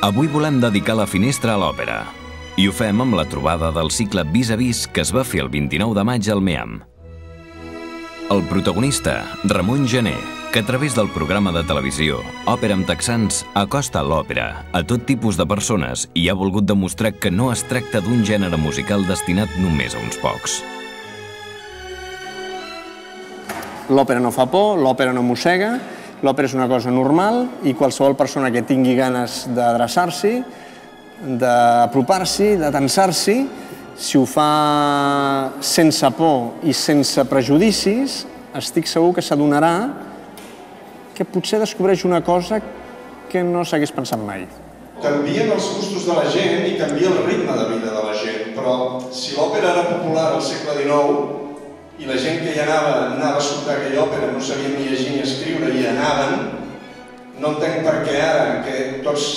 Avui volem dedicar la finestra a l'òpera. I ho fem amb la trobada del cicle Vis a Vis que es va fer el 29 de maig al MEAM. El protagonista, Ramon Gené, que a través del programa de televisió Òpera amb texans acosta l'òpera a tot tipus de persones i ha volgut demostrar que no es tracta d'un gènere musical destinat només a uns pocs. L'òpera no fa por, l'òpera no mossega, l'òpera és una cosa normal i qualsevol persona que tingui ganes d'adreçar-s'hi, d'apropar-s'hi, de tensar-s'hi, si ho fa sense por i sense prejudicis, estic segur que s'adonarà que potser descobreix una cosa que no s'hagués pensat mai. Canvien els gustos de la gent i canvia el ritme de vida de la gent, però si l'òpera era popular al segle XIX i la gent que hi anava a escoltar aquella òpera no sabien ni llegir ni escriure i anaven, no entenc per què ara, que tots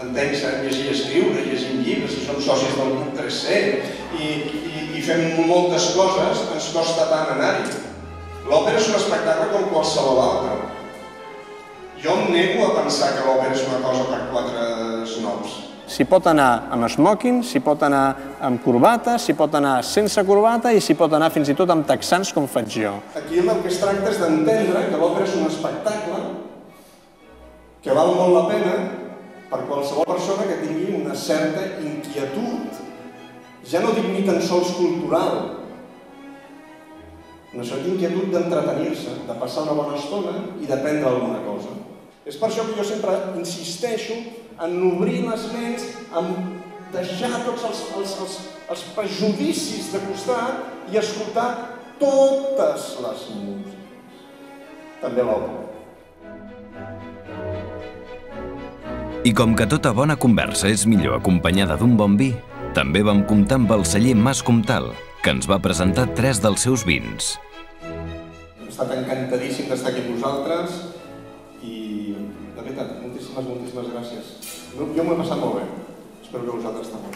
entenc sabem llegir i escriure, llegim llibres i som socis del Club 3C i fem moltes coses, ens costa tant anar-hi. L'òpera és un espectacle com qualsevol altre. Jo em nego a pensar que l'òpera és una cosa per quatre snobs. S'hi pot anar amb smoking, s'hi pot anar amb corbata, s'hi pot anar sense corbata i s'hi pot anar fins i tot amb texans com faig jo. Aquí el que es tracta és d'entendre que l'òpera és un espectacle que val molt la pena per qualsevol persona que tingui una certa inquietud, ja no dic ni tan sols cultural, una certa inquietud d'entretenir-se, de passar una bona estona i d'aprendre alguna cosa. És per això que jo sempre insisteixo en obrir les ments, en deixar tots els prejudicis de costat i escoltar totes les músiques, també l'òpera. I com que tota bona conversa és millor acompanyada d'un bon vi, també vam comptar amb el celler Mas Comtal, que ens va presentar 3 dels seus vins. He estat encantadíssim d'estar aquí amb vosaltres i, de veritat, moltíssimes gràcies. Jo m'ho he passat molt bé. Espero que vosaltres també.